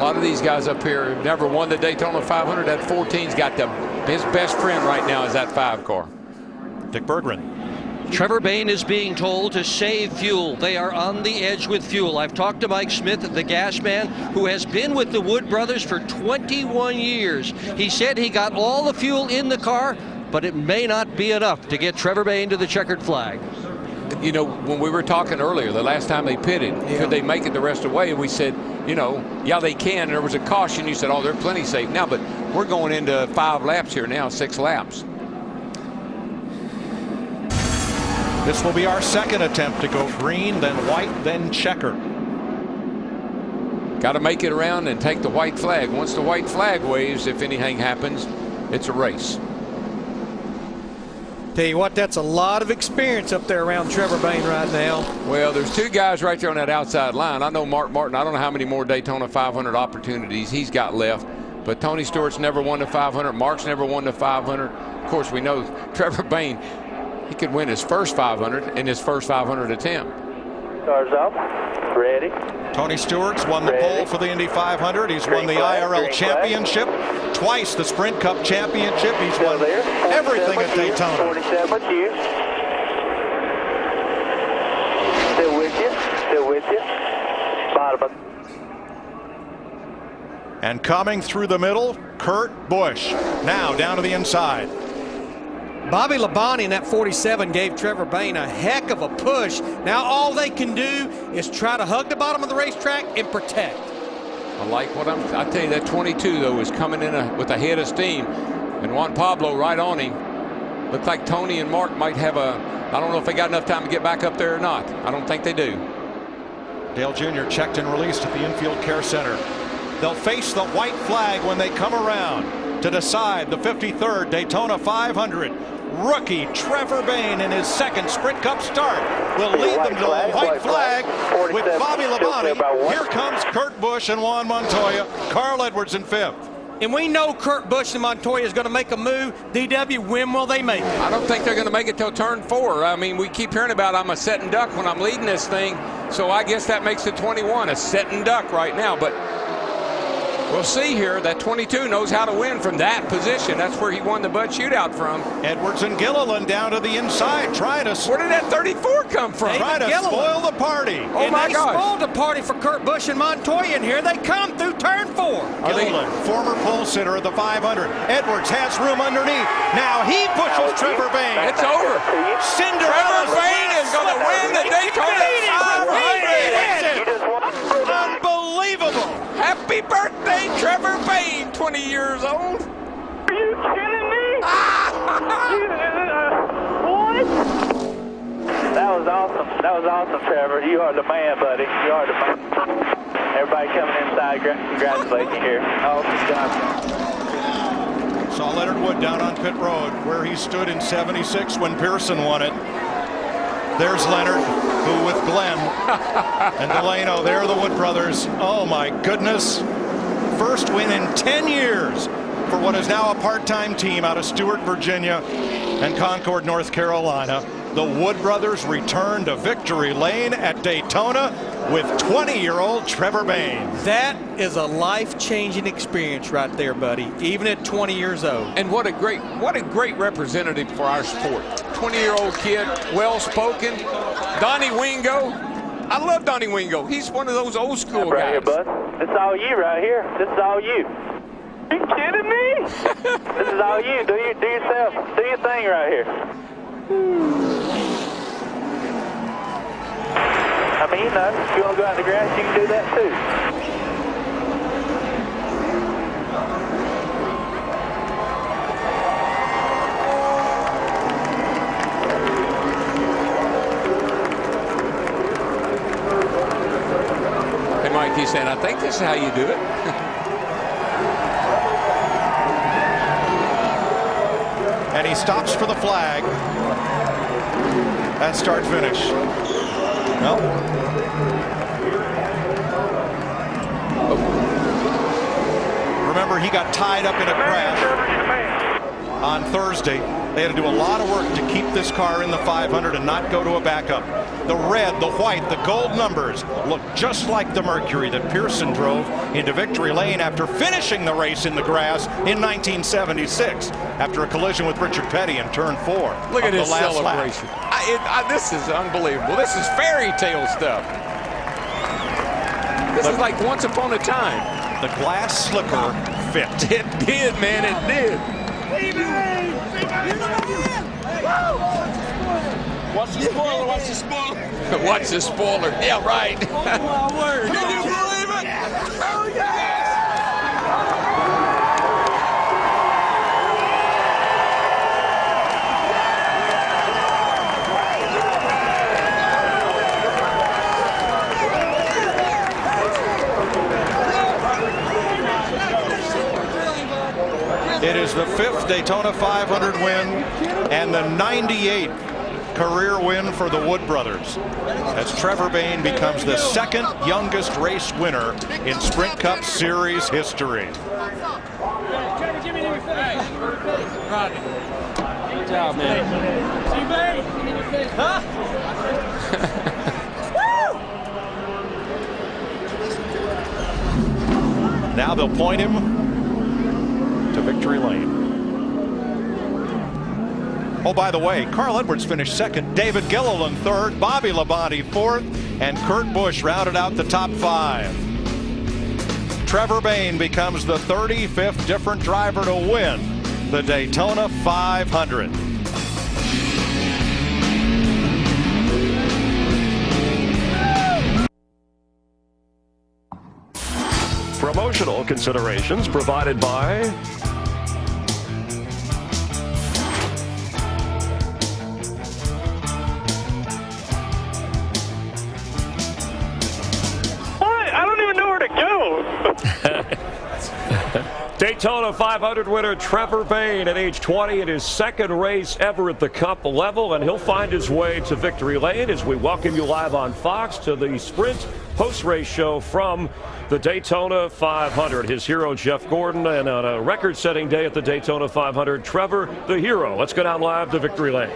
lot of these guys up here have never won the Daytona 500. That 14's got his best friend right now is that 5 car. Dick Berggren. Trevor Bayne is being told to save fuel. They are on the edge with fuel. I've talked to Mike Smith, the gas man, who has been with the Wood brothers for 21 years. He said he got all the fuel in the car, but it may not be enough to get Trevor Bayne to the checkered flag. You know, when we were talking earlier, the last time they pitted, could they make it the rest of the way? And we said, you know, yeah, they can. And there was a caution. You said, oh, they're plenty safe now. But we're going into 5 laps here now, 6 laps. This will be our second attempt to go green, then white, then checker. Got to make it around and take the white flag. Once the white flag waves, if anything happens, it's a race. Tell you what, that's a lot of experience up there around Trevor Bayne right now. Well, there's 2 guys right there on that outside line. I know Mark Martin. I don't know how many more Daytona 500 opportunities he's got left. But Tony Stewart's never won the 500. Mark's never won the 500. Of course, we know Trevor Bayne, he could win his first 500 in his first 500 attempt. Cars up. Ready. Tony Stewart's won the pole for the Indy 500. He's won the IRL championship, twice the Sprint Cup championship. He's won everything at Daytona. 47 with you. Still with you. Still with you. Bottom of. And coming through the middle, Kurt Busch. Now down to the inside. Bobby Labonte in that 47 gave Trevor Bayne a heck of a push. Now all they can do is try to hug the bottom of the racetrack and protect. I like what I tell you, that 22 though is coming in with a head of steam, and Juan Pablo right on him. Looks like Tony and Mark might have I don't know if they got enough time to get back up there or not. I don't think they do. Dale Jr. checked and released at the infield care center. They'll face the white flag when they come around to decide the 53rd Daytona 500. Rookie Trevor Bayne in his second Sprint Cup start will lead them to a white flag with Bobby Labonte. Here comes Kurt Busch and Juan Montoya. Carl Edwards in 5th. And we know Kurt Busch and Montoya is going to make a move. DW, when will they make it? I don't think they're going to make it till turn 4. I mean, we keep hearing about I'm a set and duck when I'm leading this thing. So I guess that makes it 21, a set and duck right now. But we'll see here. That 22 knows how to win from that position. That's where he won the Bud Shootout from. Edwards and Gilliland down to the inside, trying to. Where did that 34 come from? Trying to spoil the party. Oh my gosh! Spoiled the party for Kurt Busch and Montoya in here. They come through turn 4. Gilliland, former pole sitter of the 500. Edwards has room underneath. Now he pushes Trevor Bayne. It's over. Cinderella. Trevor Bayne is going to win the Daytona 500. Unbelievable. Happy birthday, Trevor Bayne, 20 years old. Are you kidding me? What? That was awesome. That was awesome, Trevor. You are the man, buddy. You are the man. Everybody coming inside, congratulating you here. Awesome job. Saw Leonard Wood down on pit road where he stood in '76 when Pearson won it. There's Leonard, who with Glenn and Delano, they're the Wood brothers. Oh my goodness. First win in 10 years for what is now a part-time team out of Stewart, Virginia and Concord, North Carolina. The Wood brothers return to victory lane at Daytona with 20-year-old Trevor Bayne. That is a life-changing experience right there, buddy, even at 20 years old. And what a great representative for our sport. 20-year-old kid, well-spoken. Donnie Wingo. I love Donnie Wingo. He's one of those old school right guys. Here, bud. This is all you right here. This is all you. Are you kidding me? This is all you. Do yourself. Do your thing right here. I mean, you know, if you want to go out in the grass, you can do that too. Hey, Mike, he's saying, I think this is how you do it. And he stops for the flag. That start finish. No. Remember, he got tied up in a crash on Thursday. They had to do a lot of work to keep this car in the 500 and not go to a backup. the red, the white, the gold numbers look just like the Mercury that Pearson drove into victory lane after finishing the race in the grass in 1976 after a collision with Richard Petty in turn 4. Look at this last celebration. This is unbelievable. This is fairy tale stuff. This is like once upon a time. The glass slipper fit. It did, man. It did. Watch the spoiler, watch the spoiler. Watch the spoiler. Yeah, right. Oh, my word. Can you believe it? Oh, yeah. It is the 5th Daytona 500 win and the 98th career win for the Wood brothers, as Trevor Bayne becomes the 2nd youngest race winner in Sprint Cup Series history. Good job, man. Huh? Now they'll point him to victory lane. Oh, by the way, Carl Edwards finished 2nd, David Gilliland 3rd, Bobby Labonte 4th, and Kurt Busch rounded out the top 5. Trevor Bayne becomes the 35th different driver to win the Daytona 500. Promotional considerations provided by I don't even know where to go. Daytona 500 winner Trevor Bayne at age 20 in his 2nd race ever at the Cup level, and he'll find his way to victory lane as we welcome you live on Fox to the Sprint post-race show from the Daytona 500. His hero Jeff Gordon, and on a record-setting day at the Daytona 500, Trevor the hero. Let's go down live to victory lane.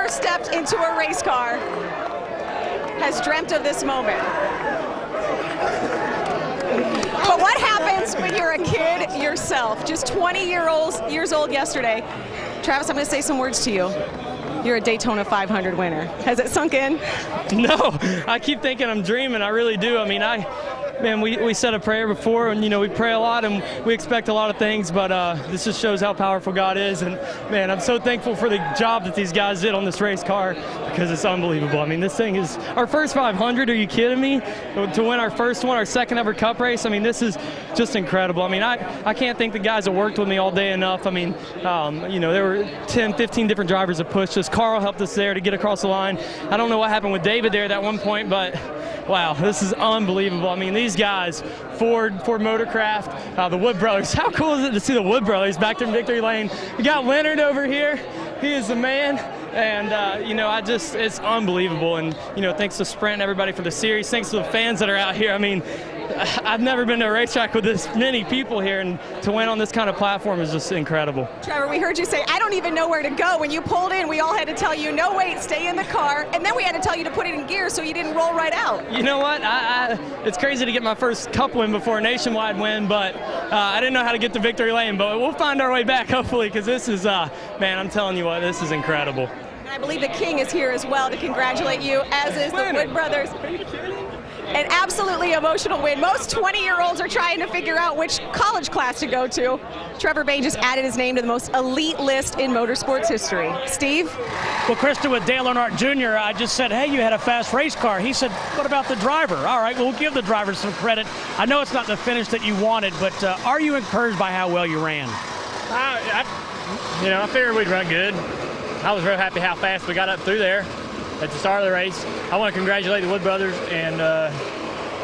Stepped into a race car has dreamt of this moment. But what happens when you're a kid yourself, just 20 years old yesterday? Travis, I'm going to say some words to you. You're a Daytona 500 winner. Has it sunk in? No, I keep thinking I'm dreaming. I really do. I mean, man, we said a prayer before, and, you know, we pray a lot and we expect a lot of things, but this just shows how powerful God is. And, man, I'm so thankful for the job that these guys did on this race car, because it's unbelievable. I mean, this thing is our first 500. Are you kidding me? To win our first one, our 2nd ever Cup race, I mean, this is just incredible. I mean, I can't thank the guys that worked with me all day enough. I mean, you know, there were 10, 15 different drivers that pushed us. Carl helped us there to get across the line. I don't know what happened with David there at that one point, but wow, this is unbelievable. I mean, these guys, Ford Motorcraft, the Wood brothers. How cool is it to see the Wood brothers back there in victory lane? We got Leonard over here. He is the man. And, you know, it's unbelievable. And, you know, thanks to Sprint and everybody for the series. Thanks to the fans that are out here. I mean, I've never been to a racetrack with this many people here, and to win on this kind of platform is just incredible. Trevor, we heard you say, I don't even know where to go. When you pulled in, we all had to tell you, no, wait, stay in the car. And then we had to tell you to put it in gear so you didn't roll right out. You know what? It's crazy to get my first Cup win before a nationwide win, but I didn't know how to get to victory lane. But we'll find our way back, hopefully, because this is, man, I'm telling you what, this is incredible. And I believe the King is here as well to congratulate you, as is the Wood brothers. Are you kidding? An absolutely emotional win. Most 20-year-olds are trying to figure out which college class to go to. Trevor Bayne just added his name to the most elite list in motorsports history. Steve? Well, Krista, with Dale Earnhardt Jr., I just said, hey, you had a fast race car. He said, what about the driver? All right, we'll give the driver some credit. I know it's not the finish that you wanted, but are you encouraged by how well you ran? I figured we'd run good. I was real happy how fast we got up through there at the start of the race. I want to congratulate the Wood brothers and the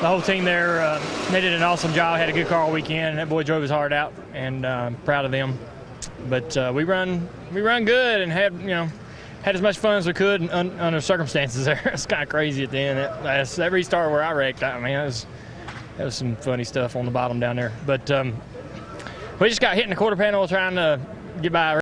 whole team there. They did an awesome job. Had a good car all weekend. That boy drove his heart out, and I'm proud of them. But we run good and had, had as much fun as we could under circumstances there. It's kind of crazy at the end. That restart where I wrecked, I mean, that was some funny stuff on the bottom down there. But we just got hit in the quarter panel trying to get by.